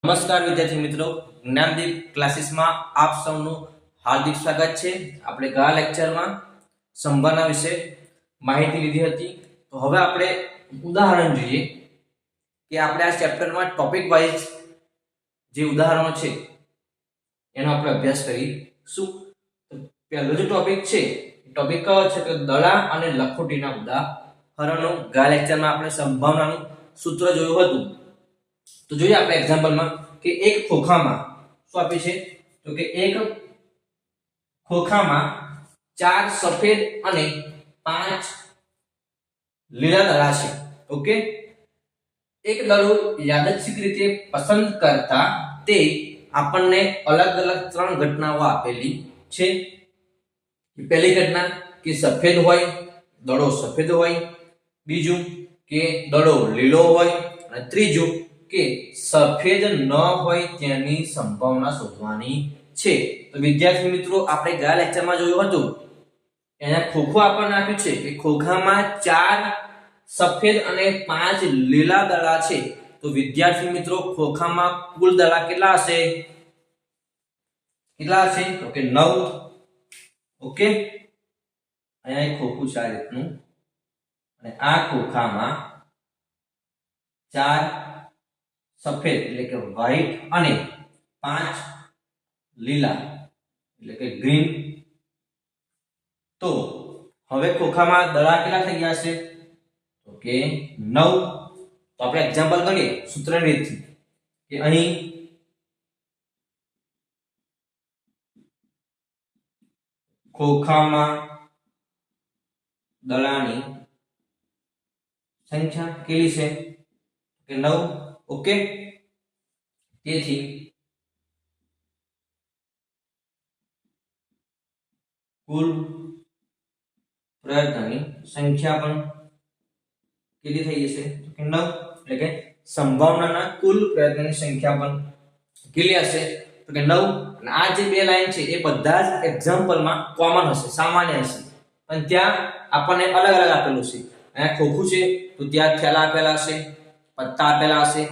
નમસ્કાર વિદ્યાર્થી મિત્રો, જ્ઞાનદીપ ક્લાસીસમાં આપ સૌનું હાર્દિક સ્વાગત છે। આપણે ગયા લેક્ચરમાં સંભાવના વિશે માહિતી લીધી હતી। તો હવે આપણે ઉદાહરણ જોઈએ કે આપણે આ ચેપ્ટરમાં ટોપિક વાઇઝ જે ઉદાહરણો છે એનો આપણે અભ્યાસ કરીશું। તો પહેલો જે ટોપિક છે ટોપિક કયો છે કે દડા અને લખોટીના ઉદાહરણો। ગયા લેક્ચરમાં આપણે સંભાવનાનું સૂત્ર જોયું હતું। तो જોઈએ આપણે एग्जांपल માં કે એક ખોખામાં શું આપ્યું છે તો કે એક ખોખામાં 4 સફેદ અને 5 લીલા દડા છે। ઓકે, એક દડો યાદચ્છિક રીતે પસંદ કરતા તે આપણને અલગ અલગ 3 ઘટનાઓ આપેલી છે। પહેલી ઘટના કે સફેદ હોય, દડો સફેદ હોય, બીજું કે દડો લીલો હોય અને ત્રીજું કે સફેદ ન હોય તેની સંભાવના શોધવાની છે। તો વિદ્યાર્થી મિત્રો, આપણે ગયા લેક્ચરમાં જોયું હતું એને ખોખો આપણને આપ્યું છે કે ખોખામાં 4 સફેદ અને 5 લીલા દડા છે। તો વિદ્યાર્થી મિત્રો, ખોખામાં કુલ દડા કેટલા હશે? તો કે 9। ઓકે, અહીંયા ખોખું છે આ રીતનું અને આ ખોખામાં 4 સફેદ એટલે કે વ્હાઈટ અને 5 લીલા એટલે કે ગ્રીન। તો હવે ખોખામાં દડા કેટલા થઈ ગયા છે તો કે 9। તો આપણે એક્ઝામ્પલ કરીએ સૂત્રની રીતથી કે અહીં ખોખામાં દડાની સંખ્યા કેટલી છે કે 9। ओके, તેથી કુલ પ્રયત્નની સંખ્યા પણ કેટલી થઈ જશે તો કે 9। એટલે કે સંભાવનાના કુલ પ્રયત્નની સંખ્યા પણ કેટલી હશે તો કે 9। અને આ જે બે લાઈન છે એ બધા જ એક્ઝામ્પલમાં કોમન હશે, સામાન્ય હશે, પણ ત્યાં આપણને અલગ અલગ આપેલું છે। અહીંયા ખોખું છે તો ત્યાં થેલા આપેલા હશે, પત્તા આપેલા હશે,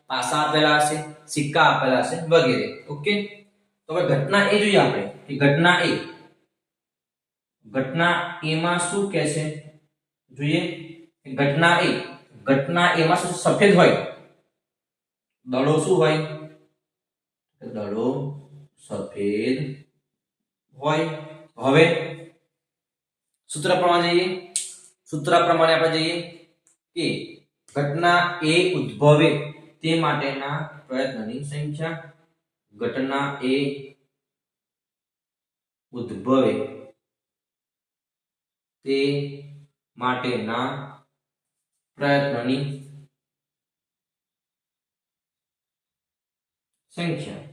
પાસા આપેલા હશે, સિક્કા આપેલા હશે વગેરે। ઓકે, તો હવે ઘટના એ જોઈએ આપણે કે ઘટના એ માં શું કહે છે જોઈએ। ઘટના એ માં શું સફેદ હોય, દડો શું હોય, દડો સફેદ હોય। હવે સૂત્ર પ્રમાણે આપણે જઈએ કે ઘટના એ ઉદ્ભવે તે માટેના પ્રયત્નની સંખ્યા। ઘટના એ ઉદ્ભવે તે માટેના પ્રયત્નની સંખ્યા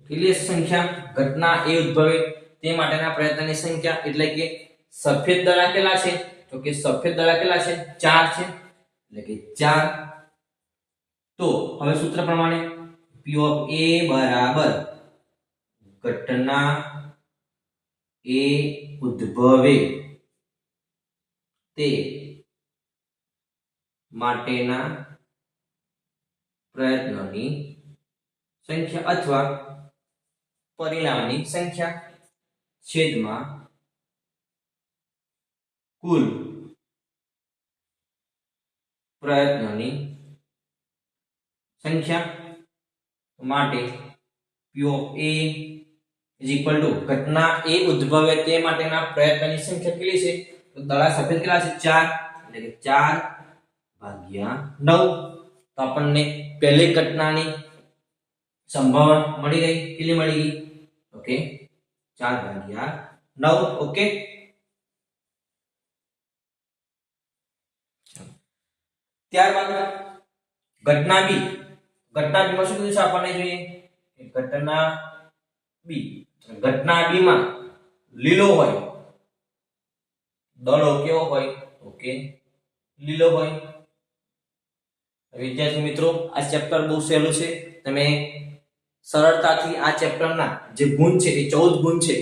કેટલી સંખ્યા? ઘટના એ ઉદ્ભવે તે માટેના પ્રયત્નની સંખ્યા એટલે કે સફેદ દડા કેટલા છે તો કે સફેદ દડા કેટલા છે 4 છે એટલે કે 4। તો હવે સૂત્ર પ્રમાણે P of A બરાબર ઘટના એ ઉદ્ભવે તે માટેના પ્રયત્નોની સંખ્યા અથવા પરિણામની સંખ્યા છેદમાં કુલ પ્રયત્નોની સંખ્યા માટે P of A ઘટના એ ઉદ્ભવે તે માટેના પ્રયત્નની સંખ્યા કેટલી છે તો દડા સફેદ કેટલા છે 4 એટલે કે 4/9। તો આપણને પહેલી ઘટનાની સંભાવના મળી ગઈ, કેટલી મળી ગઈ ઓકે 4/9। ઓકે, ત્યારબાદ ઘટના બી માં શું કીધું છે આપણને જોઈએ કે ઘટના બી માં લીલો હોય, દડો કેવો હોય ઓકે લીલો હોય। વિદ્યાર્થી મિત્રો, આ ચેપ્ટર બહુ સહેલું છે, તમે સરળતાથી આ ચેપ્ટરના જે ગુણ છે એ 14 ગુણ છે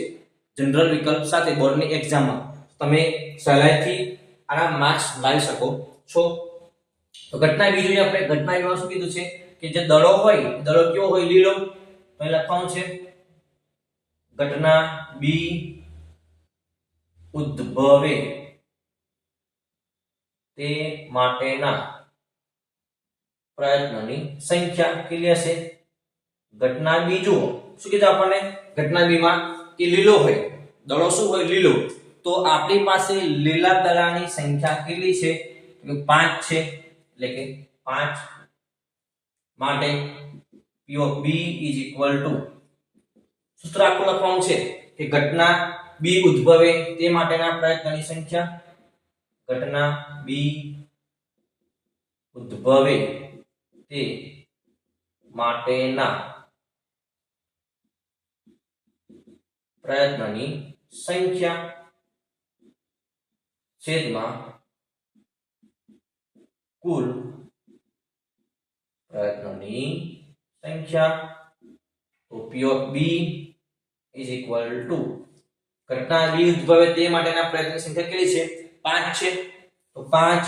જનરલ વિકલ્પ સાથે બોર્ડની એક્ઝામમાં તમે સહેલાઈથી આના માર્ક્સ લાવી શકો છો। તો ઘટના બી જોઈએ આપણે। ઘટના બીમાં શું કીધું છે કે જે દડો હોય દડો કેવો હોય લીલો, તો અહીં લખવાનું છે ઘટના બી ઉદ્ભવે તે માટેના પ્રયત્નોની સંખ્યા કેટલી હશે? ઘટના બી જુઓ શું કીધું આપણને, ઘટના બી માં કે લીલો હોય દડો, શું હોય લીલો, તો આપણી પાસે લીલા દડાની સંખ્યા કેટલી છે? 5 છે, એટલે કે 5 માટે P of B is equal to સૂત્ર આખું લખવાનું છે કે ઘટના બી ઉદ્ભવે તે માટેના પ્રયત્નોની સંખ્યા, ઘટના બી ઉદ્ભવે તે માટેના પ્રયત્નોની સંખ્યા છેદમાં કુલ પ્રયત્નોની સંખ્યા, તો P of B is equal to ઘટના બી ઉદ્ભવે તે માટેના પ્રયત્નોની સંખ્યા કેટલી છે? 5 છે, તો 5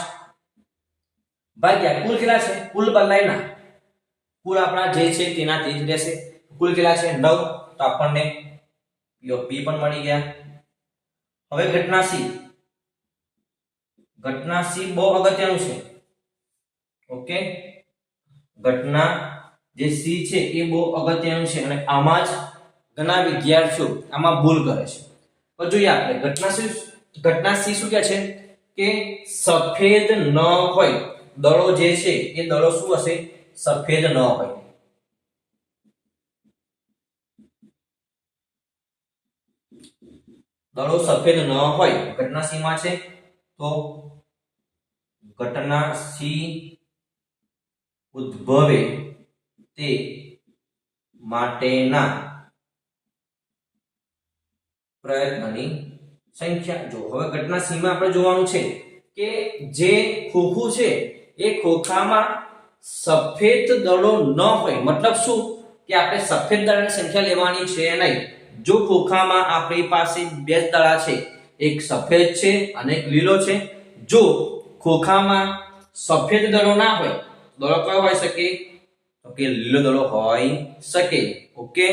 ભાગ્યા કુલ કેટલા છે? કુલ બદલાય ના, કુલ આપણા જે છે તેનાથી જ રહેશે. કુલ કેટલા છે? 9, તો આપણને P of B પણ મળી ગયા. હવે ઘટના C, ઘટના C બહુ અગત્યનું છે. ઓકે, ઘટના જે C છે એ બહુ અગત્યનું છે અને આમાં જ ઘણા વિદ્યાર્થીઓ આમાં ભૂલ કરે છે. તો જોઈએ આપણે ઘટના C શું કહે છે કે સફેદ ન હોય દડો જે છે એ દડો શું હશે? સફેદ ન હોય. દડો સફેદ ન હોય ઘટના C માં છે, તો ઘટના C ઉદ્ભવે તે માટેના પ્રયત્નોની સંખ્યા. જો હવે ઘટના C માં આપણે જોવાનું છે કે જે ખોખું છે એ ખોખામાં સફેદ દડો ન હોય, મતલબ શું કે આપણે સફેદ દડાની સંખ્યા લેવાની છે નહીં. જો ખોખામાં આપણી પાસે બે દડા છે, એક સફેદ છે અને એક લીલો છે, જો ખોખામાં સફેદ દડો ના હોય, દડો કયો હોઈ શકે? તો કે લીલો દડો હોઈ શકે. ઓકે,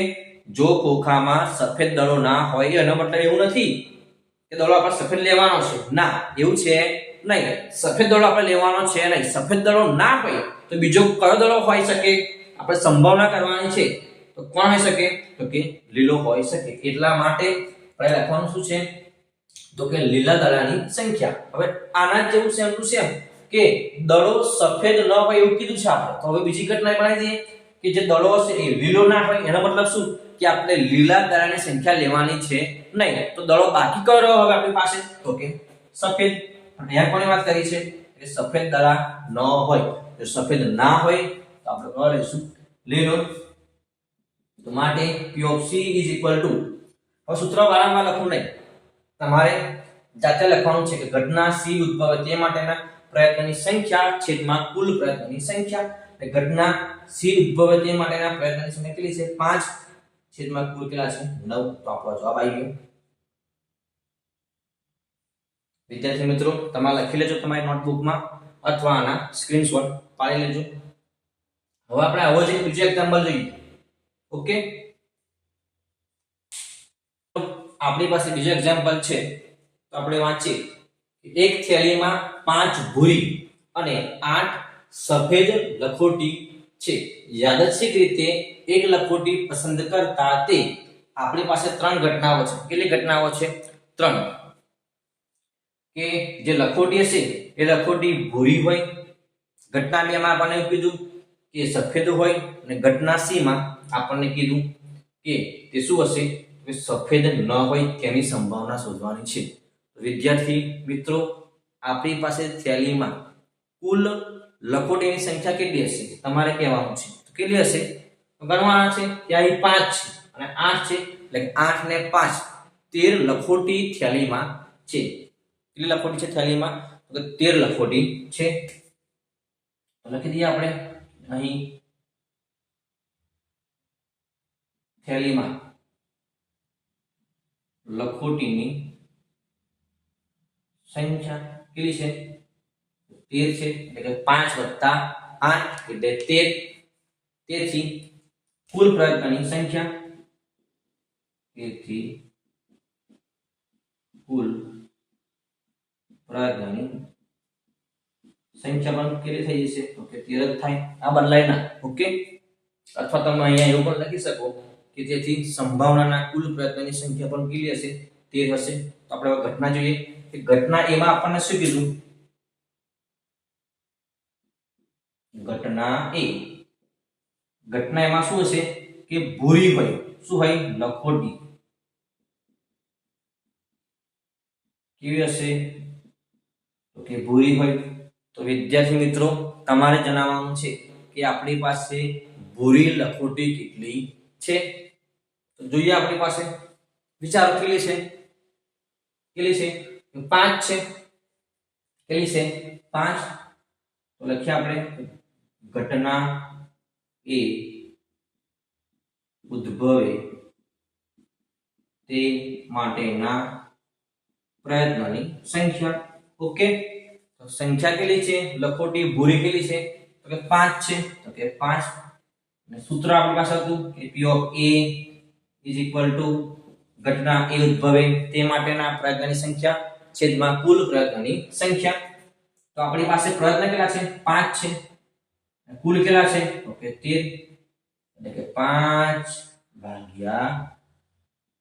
જો ખોખામાં સફેદ દડો ના હોય એનો મતલબ એવું નથી કે દડો આપણે સફેદ લેવાનો છે, ના એવું છે નહીં. સફેદ દડો આપણે લેવાનો છે નહીં. સફેદ દડો ના હોય તો બીજો કયો દડો હોઈ શકે? આપણે સંભાવના કરવાની છે, તો કોણ હોઈ શકે? તો કે લીલો હોઈ શકે. એટલા માટે આપણે લખવાનું શું છે? તો કે લીલા દડાની સંખ્યા. હવે આના જેવું સેમ ટુ સેમ કે દડો સફેદ ન હોય એવું કીધું છે આપણે, તો હવે બીજી ઘટના બનાવી દઈએ કે જે દડો છે એ લીલો ના હોય. એનો મતલબ શું કે આપણે લીલા દડાની સંખ્યા લેવાની છે નહીં. તો દડો બાકી કયો રહ્યો હવે આપણી પાસે? તો કે સફેદ. અહીંયા કોની વાત કરી છે કે સફેદ દડા ન હોય. જો સફેદ ના હોય તો આપણે કયો લઈશું? લીલો. તો માટે P of C is equal to, હવે સૂત્ર વારંવાર લખવું નહીં, તમારે જાતે લખવાનું છે કે ઘટના C ઉદ્ભવે તે માટેના પ્રયત્નોની સંખ્યા છેદમાં કુલ પ્રયત્નોની સંખ્યા. ઘટના C ઉદ્ભવે તે માટેના પ્રયત્નોની સંખ્યા કેટલી છે? 5 છેદમાં કુલ કેટલા છે? 9. તો આપણો જવાબ આવી ગયો. વિદ્યાર્થી મિત્રો, તમારે લખી લેજો તમારી નોટબુકમાં અથવા આના સ્ક્રીનશોટ પાડી લેજો. હવે આપણે આવો જ બીજો એક્ઝામ્પલ જોઈએ. ઓકે, આપણી પાસે બીજો એક્ઝામ્પલ છે, તો આપણે વાંચીએ. એક થેલીમાં 5 ભૂરી અને 8 સફેદ લખોટી છે. યાદચ્છિક રીતે એક લખોટી પસંદ કરતા તે આપણી પાસે 3 ઘટનાઓ છે. કેટલી ઘટનાઓ છે? 3. કે જે લખોટી હશે એ લખોટી ભૂરી હોય. ઘટના B માં આપણને કીધું કે સફેદ હોય, અને ઘટના C માં આપણને કીધું કે તે શું હશે? કે સફેદ ન હોય તેની સંભાવના શોધવાની છે. વિદ્યાર્થી મિત્રો, આપણી પાસે થેલીમાં કુલ લખોટીની સંખ્યા કેટલી હશે તમારે કહેવાનું છે. તો કેટલી હશે? તો ગણવાના છે. ત્યાં 5 છે અને 8 છે, એટલે 8 ને 5 13 લખોટી થેલીમાં છે. કેટલી લખોટી છે થેલીમાં? તો 13 લખોટી છે. લખી દઈએ આપણે અહીં થેલીમાં લખોટીની સંખ્યા કેટલી છે? 13 છે, એટલે કે 5 + 8 એટલે 13. તેથી કુલ પ્રયત્નની સંખ્યા, તેથી કુલ પ્રયત્નની સંખ્યા પણ કેટલી થઈ જશે? તો કે 13 જ થાય. આ બદલાય ના. ઓકે, અથવા તમે અહીંયા એવું પણ લખી શકો કે તેથી સંભાવનાના કુલ પ્રયત્નની સંખ્યા પણ કેટલી હશે? 13 હશે. તો આપણે હવે ઘટના જોઈએ કે ઘટના એમાં આપણને શું કીધું? ઘટના એ, ઘટના એમાં શું હશે કે ભૂરી હોય. શું હોય? લખોટી. કેવી હશે? તો કે ભૂરી હોય. તો વિદ્યાર્થી મિત્રો, તમારે જણાવવાનું છે કે આપણી પાસે ભૂરી લખોટી કેટલી છે. તો જોઈએ આપણી પાસે, વિચારો કેટલી છે? કેટલી છે? 5 છે. કેટલી છે? 5. તો લખીએ આપણે ઘટના એ ઉદ્ભવે તે માટેના પ્રયત્નોની સંખ્યા. ઓકે, તો સંખ્યા કેટલી છે? લખોટી ભૂરી કેટલી છે? તો કે 5 છે. તો કે 5. અને સૂત્ર આપણી પાસે હતું કે P of A is equal to ઘટના એ ઉદ્ભવે તે માટેના પ્રયત્નની સંખ્યા છેદમાં કુલ પ્રયત્નની સંખ્યા. તો આપણી પાસે પ્રયત્ન કેટલા છે? 5 છે. કુલ કેટલા છે? તો કે 13. એટલે કે 5 ભાગ્યા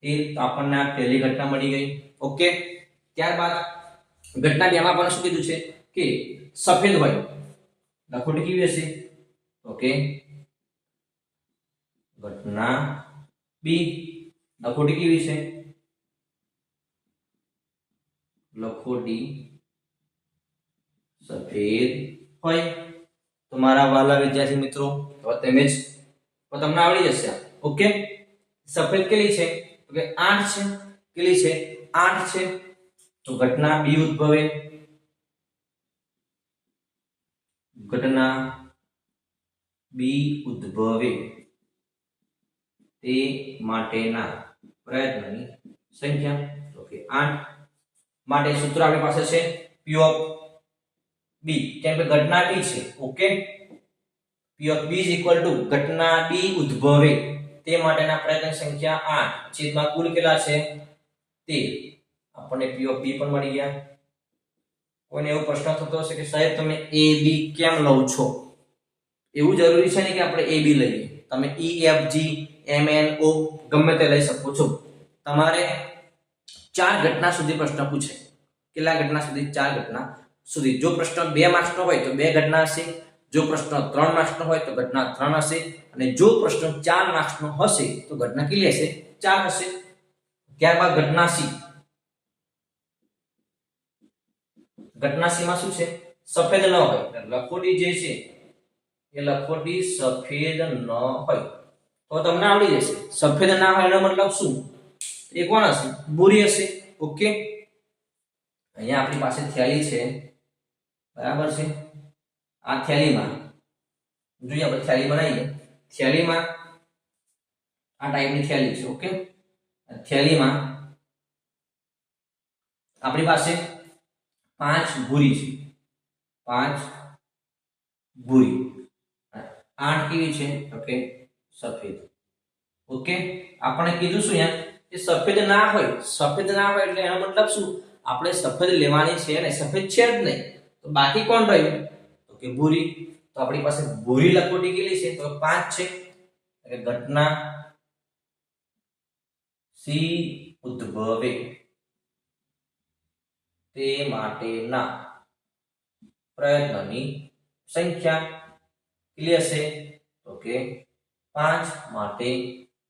13. તો આપણને આ પહેલી ઘટના મળી ગઈ. ઓકે, ત્યારબાદ ઘટના 2 માં પણ શું કીધું છે કે સફેદ હોય. લખોટી કેવી હશે? તો કે ઘટના બી લખોટી કેવી છે? લખોટી સફેદ હોય. તો મારા વાલા વિદ્યાર્થી મિત્રો, તો તમે જ તો તમને આવડી જશે. ઓકે, સફેદ કેટલી છે? તો કે 8 છે. કેટલી છે? 8 છે. તો ઘટના બી ઉદ્ભવે, ઘટના બી ઉદ્ભવે તે માટેના પ્રયત્નની સંખ્યા. તો કે 8 માટે સૂત્ર આપણી પાસે છે P of B, કેમ કે ઘટના બી છે. Okay, P of B is equal to ઘટના બી ઉદ્ભવે તે માટેના પ્રયત્ન સંખ્યા 8 છેદમાં કુલ કેટલા છે? 13. આપણને P of B પણ મળી ગયા. કોઈને એવો પ્રશ્ન થતો હશે કે સાહેબ તમે A B કેમ લો છો? એવું જરૂરી છે ને કે આપણે A B લઈએ. તમે E F G M N O ગમે તે લઈ શકો છો. તમારે 4 ઘટના સુધી પ્રશ્ન પૂછે. કેટલા ઘટના સુધી? 4 ઘટના સુધી. જો પ્રશ્ન 2 માર્ક્સનો હોય તો 2 ઘટના હશે. જો પ્રશ્ન 3 માર્ક્સનો હોય તો ઘટના 3 હશે. અને જો પ્રશ્ન 4 માર્ક્સનો હશે તો ઘટના કેટલી હશે? 4 હશે. ત્યારબાદ ઘટના સી. ઘટના સી માં શું છે? સફેદ ન હોય. લખોટી જે છે એ લખોટી સફેદ ન હોય. તો તમને આવડી જશે. સફેદ ના હોય એનો મતલબ શું? એ કોણ હશે? ભૂરી હશે. ઓકે, અહીંયા આપણી પાસે થેલી છે. બરાબર છે. આ થેલીમાં જોઈએ આપણે થેલી બનાવીએ. થેલીમાં આ ટાઈપની થેલી છે. ઓકે, થેલીમાં આપણી પાસે 5 ભૂરી છે. 5 ભૂરી. 8 કેવી છે? તો કે સફેદ. ઓકે, આપણે કીધું શું યાર કે સફેદ ના હોય. સફેદ ના હોય એટલે એનો મતલબ શું? આપણે સફેદ લેવાની છે ને સફેદ છે જ નહીં. તો બાકી કોણ રહ્યું? તો કે ભૂરી. તો આપણી પાસે ભૂરી લખોટી કેટલી છે? તો 5 છે. એટલે ઘટના સી ઉદ્ભવે તે માટેના પ્રયત્નની સંખ્યા કેટલી હશે? તો કે 5 માટે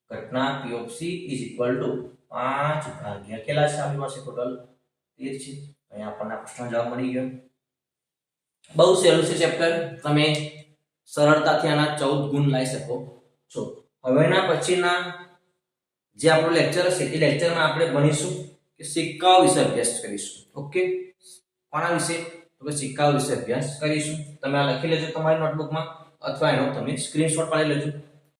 ઘટના P of C is equal to 5 ભાગ્યા કેટલા છે? આપણી પાસે ટોટલ 13 છે. અહીંયા આપણને પ્રશ્ન જવાબ મળી ગયો. બહુ સહેલું છે ચેપ્ટર. તમે સરળતાથી આના 14 ગુણ લાવી શકો છો. હવેના પછીના જે આપણો લેક્ચર હશે એ લેક્ચરમાં આપણે ભણીશું કે સિક્કાઓ વિશે અભ્યાસ કરીશું. ઓકે, કોના વિશે? તો કે સિક્કાઓ વિશે અભ્યાસ કરીશું. તમે આ લખી લેજો તમારી નોટબુકમાં અથવા એનો તમે સ્ક્રીનશોટ પાડી લેજો.